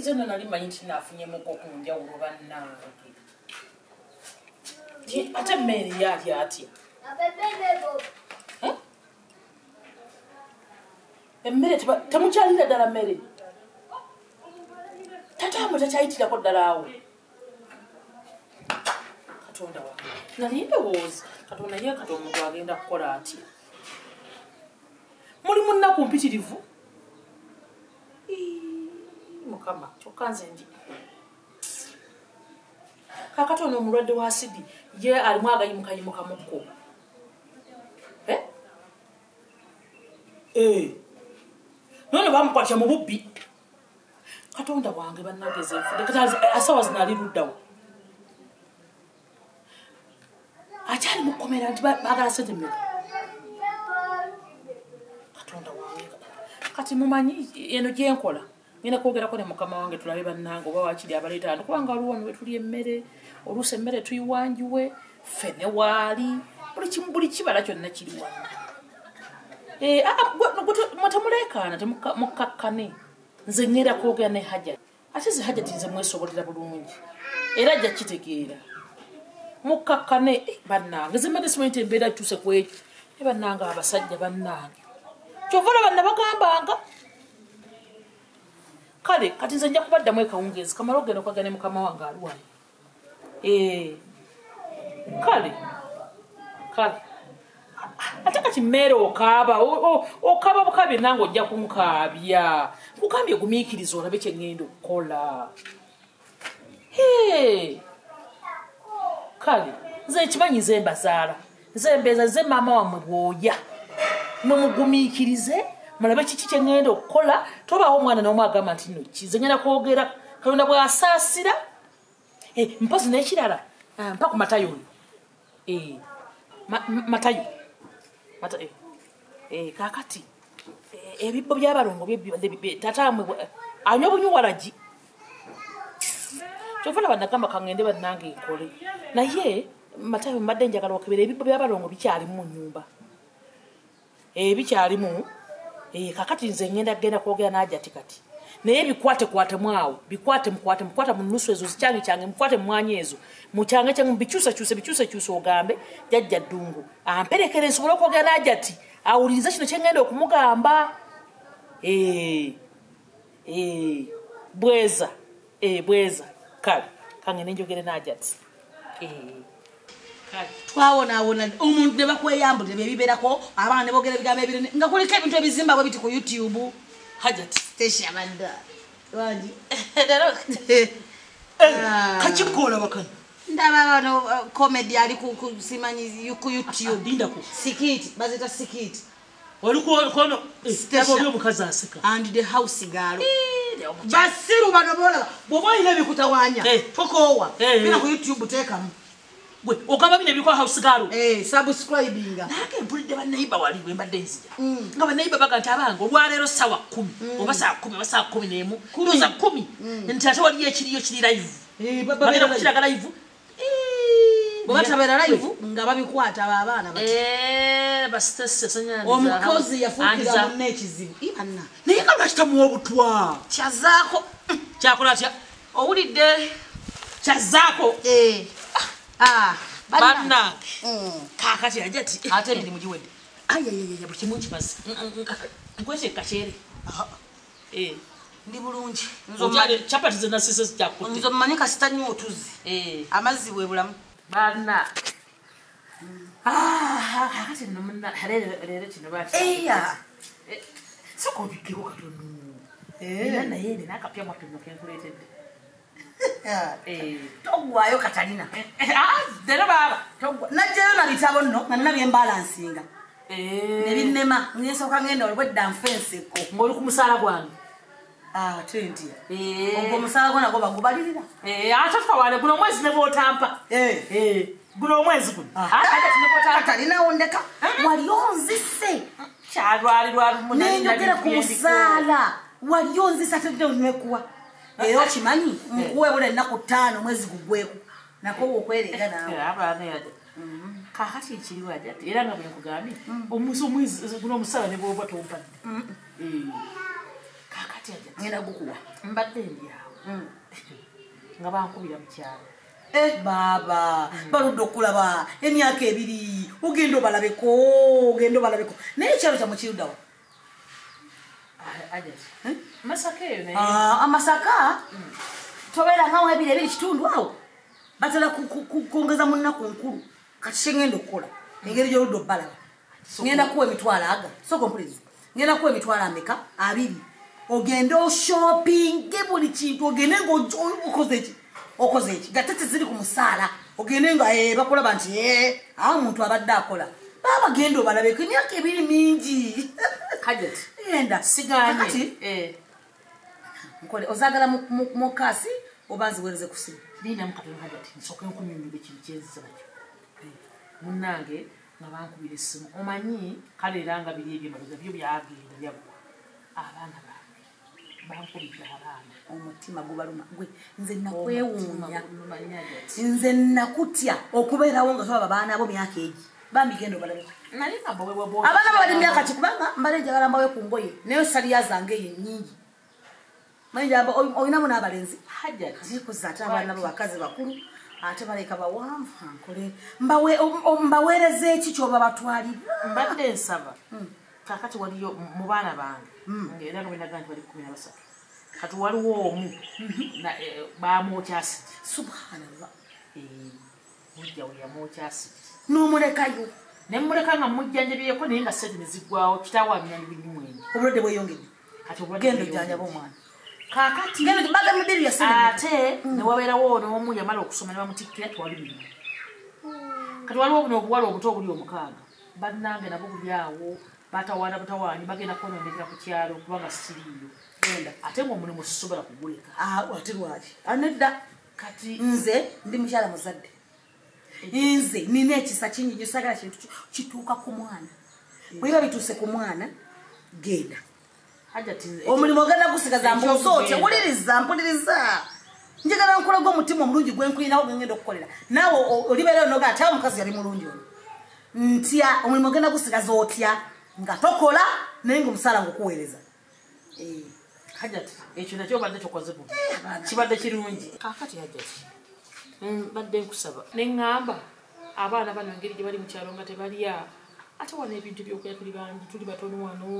zeno nali manyi nti naafunyemukko ku njawulo bannange ate mmere yali atya emmere temukyalira ddala mmere tataamu takyayitirako ddala awo katonda wa nali ndowooza katonda ye kati omuntu agenda kukola atya muli munnaku mpitirivu mukama kyokka nze ndi kakati ono omulwadde wa asidi ye alimu agayimukayimukamukko none bamukwatya mu bubbi katonda wange bannageze nfudde kati asawa zinali luddawo akyali mukomera nti bagala sente mmeka katonda wange kati mumanyi eno gyenkola ngenda kwogerako ne mukama wange tulabe bannange oba wakiri abaleeta ano kubanga waliwo wano wetuli emmere oluusi emmere tuyiwanjiwe fene waali buli kibala kyonna kiri wano mwetemuleekaana temukakkane nze ngenda kwogera ne hajja ate ze hajja tinze mwesobolera bulungi era ajja kitegeera mukakkane bannange zemmere simanyi nti embeera tuuse ku ekyo ne bannange abasajja bannange kyova olaba nabagambanga kale kati nze nja kubaddamu ekawungeezi kamala ogenda okwagala ne mukama wange ali wano kale ate kati mmere okaaba bukaabye nange ojja kunkaabya nkugambye gumiikiriza olabe kye ŋŋenda okukola kale nze ekimanyi nze mbazaala nze mbeeza nze maama wammwe bw'oya mumugumiikirize mulabe kiki kye ŋŋenda okukola tobaawo omwana n'omu agamba nti no kize ŋŋenda kwogera katonda bw'asaasira mpozi n'ekirala mpa ku matayo oyo matayo kakati ebibbo by'abalongo tatamwe anywa bunyuwalagi kyova laba nagamba kaŋŋende bannange nkole naye matayo mbadde njagala okebera ebibbo by'abalongo bikyalimu mu nnyumba bikyalimu kakati nze ngenda kwogera n'ajati kati naye bikwatekwatemu awo mukwata mu nnusu ezo zikyange kyange mukwate mu mwanya ezo mukyange kyange bikyusekyuse ogambe jjajja ddungu amperekere nsobole okwogera n'ajati awulirize kino kyengenda okumugamba bweza kale kange nenjogere n'ajati twawonaawona omuntu ne bakweyambulira byebibeerako abaana ne boogera ebigambo ebirene nga kuliko ebintu ebizimba bwe biti ku youtube hajati teshamanda wangi kakikola bakana ndaba bano comedy ali simanyi ku youtube sikiti bazita sikiti walikono abo omukazi aseka and the house girl basiru bano bola bwoba ina bikutawanya tokowa bina ku youtube tekamu gwe ogamba bino ebikwa house girl subscribinga nake mpulidde bannayimba wali bwe mbadde nzija nga bannayimba baga nti abange olwaleero sawa 10 oba saa 10 oba saa 11 tuza 10 nti ate waliyo ekiriyo kiri live bagenda kukiraga live bwe batabera live nga babikwata abaana basitese sanyana omukozi yafuukira munne ekizibu ibanna naye nga lwakitamuwa obutwa kyazaako kyakola atya owulidde kyazaako bannange kakati ajati ate emirimu giwedde ayayaya buli kimu kimaze nkwese kakyere ndi bulungi capati zenasise zijakutte nze mmanyi kasita nnyo otuzi amazzi bwe bulamu banna kakati leero kino eya soka obikkeko katono era naye nina akapya mwatono kenkuleetedde togwayo katalina dero baba najjayo na bitabo nno nanna byembalansinga nebinnema ngesooka ngenda olwedda nfenseko ng'oli ku musaala gwange tentya ogwo omusaala gwo nagwo bagubalirira ate tukawaale guno omwezi ne bw'otampa guno omwezi guno katalinawo ndeka wali onzise kyalwalirwalu nenjogera ku musaala wali onzise ate dde onywekuwa era okimanyi nkuwe bula ennaku 5 mwezi gugweku nako okwerega nawe kakati ekiriwo ajati era nga bwe nkugambye omwezi guno omusaala ne bw'oba tompadde kakati kati ajja ngenda gukuwa mbadde ndyawo nga bankubira mu kyalo baba baludde okulaba emyaka 2 ogenda obalabeko naye ekyalo kya mukiruddawo Masaka eyo naye amasaka tobeera nga webiri ebiri kitundu awo batera kwongeza mu nnaku nkulu kati kyengenda okukola engeri gy'oludde obbalaba ngenda kuwa emitwalo aga sooka ompuliriza ngenda kuwa emitwalo ameka 2 ogende oshopinge buli kintu ogende ng'okoze eki gatete ziri ku musaala ogende nga bakulaba nti awo omuntu abadde akola baba genda obalabeko emyaka 2 mingi Hajati genda siganye nkole ozagala mu kasi oba nziwereze ku simu nina mukatono Hajati nsooke nkunyunyuga ekintu kyenzisa nakyo munnange nga bankubira essimu omanyi kale era nga biri ebyemabega byo byagenda byagwa abaana bange bankubira abaana omutima gubaluma gwe nze nakwewuunya nze nakutya okubeerawo nga soba baana abo myaka egi bambi genda obalabeko abaana babali myaka ki kubanga mbale njagala mbawe ku ngoye naye saliya zange eyo nnyingi manjamba olinamu n'abalenzi zikuza ate abaana bo bakazi bakulu ate baleka bawanvu ankole mbaweereza eki kyoba batwalira mbadde nsaba kakati waliyo mu baana bange era nga benaga nti bali 13 kati waliwo omu bamwokyasiki subhanallah mujja we yamwokyasiki n'omulekayo nemuleka nga mujjanjabyeko naye nga sente nezigwawo kitaawo abinyanyi birimwenyi obulwadde bweyongedde kati genda ojjanjaba omwana kakati baga mibiri ya ate newabeerawo n'omu yamala okusoma ne bamutikkira twali biri kati waliwo buno obuwala obuto obuli 6 bannange nabo buli awo batawaana butawaanyi bagenda kwononekera ku kyalo kubanga siriiyo genda ate ng'omulimu sisobola kuguleka ate lwaki anedda kati nze ndi mukyala muzadde nze nina ekisa kingi njosagala kintu kituuka ku mwana bweba bituuse ku mwana genda omulimu ogenda gusigaza mbuusootya mpuliriza njagala nkulaga omutima omulungi gwenkulinawo gwengenda okukolera naawe olibeerayo noga ate omukazi yali mulungi ono ntya omulimu ogenda gusigaza otya nga tokola naye ngaomusaala ngaokuweereza Hajati ekyo nakyo badde tokoze bubi kibadde kirungi kakati Hajati badde nkusaba neŋŋamba abaana bano engeri gye bali mu kyalo nga tebalya ate wano ebintu byokulya tuli bangi tuli batono wano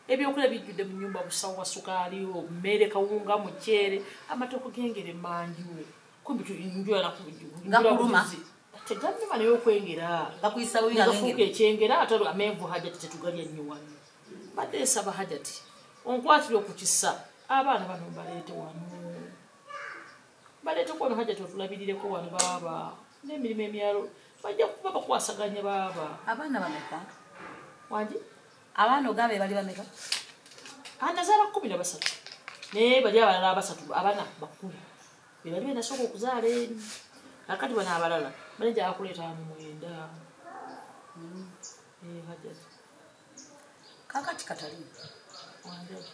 ebyokulya bijjudde mu nnyumba busawo wa sukaali mmere kawunga muceere amatoko gengere manju kumbi njula nakuluma teganyuma naye okwengera gafuuka ekyengera ate amenvu Hajati tetugalya nnyo wano badde nsaba Hajati onkwatire okukisa abaana bano baleete wano baleete kwano Hajati otulabirireko wano baaba n'emirimu emyalo bajja kuba bakwasaganya baaba abaana bameka wangi abaana ogambe bali bameka nazaala 13 naye bali abalala 3 abaana bakulu be bali benasooka okuzaala eri akati bano abalala bali njala kuleeta 9 Hajati kakati katali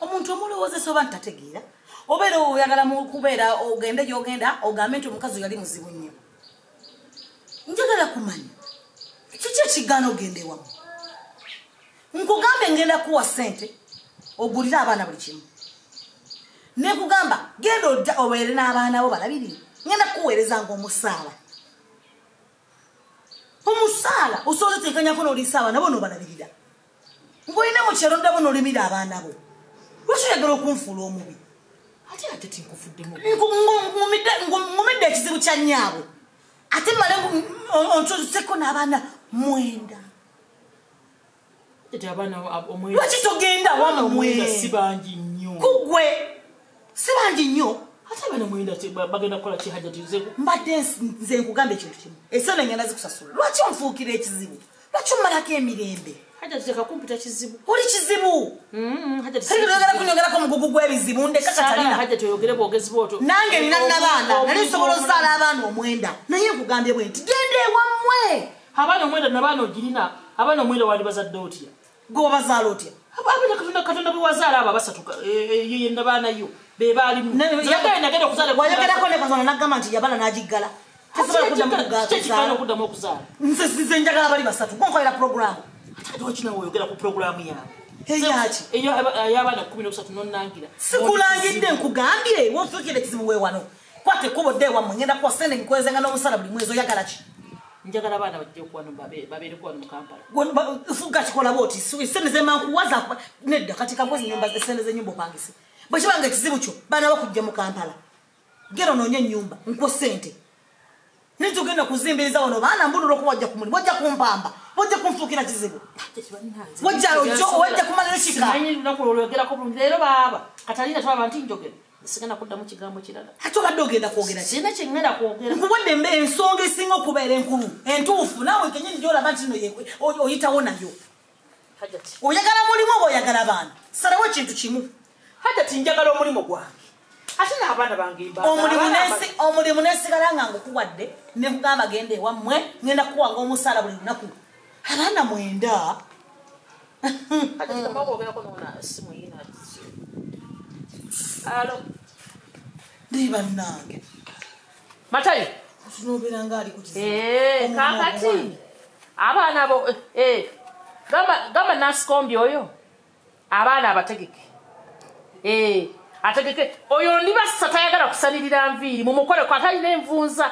omuntu omulowoozesa oba ntategeera obeera oyagala kubeera ogende gyogenda ogambe nti omukazi yali muzibu nnyo njagala kumanya kiki ekigaana ogende wamu nkugambe ngenda kuwa ssente ogulire abaana buli kimu nekugamba genda obeere n'abaana bo balabirire ngenda kukuweereza ngaomusaala omusaala osobola otekanyako n'oliisa abaana bo n'obalabirira ng'olina mu kyalo ndabo n'olimira abaana bo lwaki oyagala okunfuula omubi ate tinkufuddemu ngumidde ekizibu kya nnyaabo ate male ontozeko n'abaana 9 lwaki togenda wamu 9 si bangi nnyo kugwe si bangi nnyo ate abaana 9 bagenda kukola ki Hajati mbadde nze nkugamba ekintu kimu esente ngenda zikusasula lwaki onfuukira ekizibu lwaki omalako emirembe Hajati teka kumpita kizibu oli kizibu Hajati oyagala kunyogerako mugugu gw'ebizibu ndeka katalina Hajati oyogere bwogezi bwotyo nange nina n'abaana nali nsobola ozaala abaana 9 naye nkugambye bwe nti genda ewammwe abaana 9 nabaana ogirina abaana 9 wali bazadde otya gwebazaala otya katonda bwe wazaala abo 3 ye ndabaanayo be baalimu nagenda okuzaala wayogerako ne katonda naggamba nti yabala n'agiggala tekikana okuddamu okuzaala nze njagala bali 3 gonkolera puroguramu ate wakinawe oyogera ku puroguramu yaabwe eyaki eyo ayabana 13 nonnangira sikulangidde nkugambye wofikire kizibu we wano kwate kubo de wa mwenda kwa sene nkwezenga no musala buli mwezi oyagala ki njagala abana bajje kwano babere kwano mu Kampala fuga kikola boti sene ze mankuwaza nedda katika mwezi nyumba sene ze nyumba pangisi bwe kibanga kizibu kyo bana bakujja mu Kampala gero nonye nyumba nko sente nitugenda kuzimbiriza wano bana mbunulo kuwajja kumuli wajja kumpamba wajja kumfukira kizibu wajja ojo wajja kumalira shika simanyi lunakulologera ko lero baba katalina twaba nti njogera sigenda kuddamu kigambo kirala atoka dogenda kwogera sina kingenda kwogera nkuwadde mbe ensonga esinga okubeera enkulu entuufu naawe kenyini gyolaba nti no oyitawo nayo hajati oyagala mulimu oba oyagala abaana salawo ekintu kimu hajati njagala omulimu gwange ate n'abaana bange omulimu nesigala nga ngukuwadde ne nkugamba genda ewammwe ngenda kuwanga omusaala buli lunaku abaana 9 hajati kamabogerako nona simu yina alo ndiba nange Matayo tunobera ngali kuti kakati abaana abo gamba nasikombi oyo abaana abategeke ategeke oyo ndi bassa tayagala kusanirira nviiri mumukole ko atalina envunza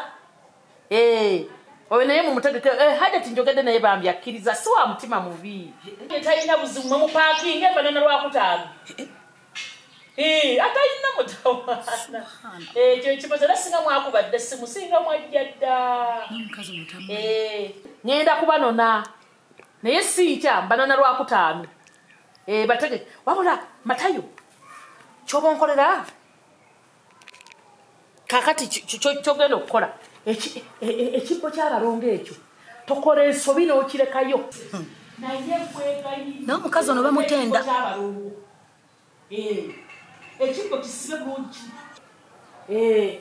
oyo naye mumutegeke hajati njogedde naye bambi akkiriza si wa mutima mubi talina buzibu mwe mupaakinga embanana lwakutaano atalina mutawaana ekyo kibazo era singa mwakubadde simu singa mwajja dda ngenda kubanona naye sinkya mbanana lwakutaano bategeke wabula Matayo kyoba onkolera kakati kyogenda okukola ekibbo ky'abalongo ekyo tokola ensobi n'okirekayo n'omukazi ono bamutenda ekibbo kisibe bulungi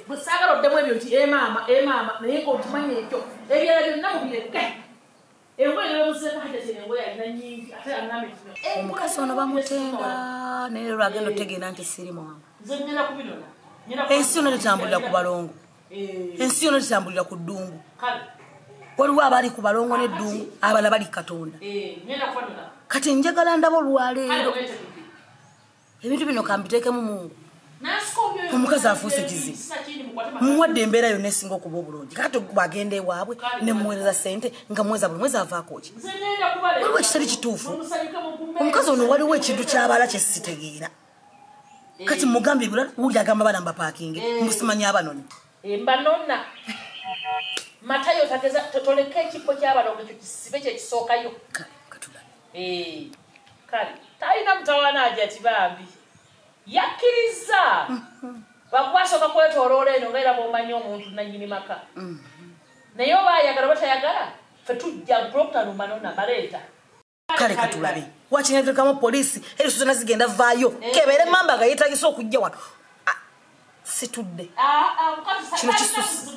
bwe saagala oddemu ebyo nti maama naye ng'okimanyi ekyo ebyala byonna mubireke engoye nebamuzeeko hajati engoye alina nyingi ate aname omukazi ono bamutenda naye lwagenda otegenda nti siri mwangu nze ngenda kubinona ensi yonna tetambulira ku balongo ensi yonna tetambulira ku ddungu kale waliwo abali ku balongo n'eddungu abala bali Katonda ngenda kubanona kati njagala ndaba olwaleero ebintu bino kambiteekemu Mungu omukazi afuuse kizibu muwadde embeera yonna esinga okuba obulungi kati bwagenda ewaabwe ne muweereza ssente nga mweza buli mwezi avaako ki waliwo ekitali kituufu omukazi ono waliwo ekintu ky'abala kye sitegeera kati mugambye bulala wuli agamba bana mbapaakinge musimanye abanoni mbanona Matayo tageza toleka ekibbo ky'abalongo ekyo kisibe kye kisookayo kale talina mutawaana ajati bambi yakkiriza bakwasooka kwetoloola eno ngaera bwomanyi omuntu nannyini maka naye oba ayagala batayagala fe tujja Proctor-Manona baleeta kale katulabe wakinetekamu poliisi ezo zonna zigenda vaayo kebere mamba nga yeetagisa okujja wano situdde kino kisusi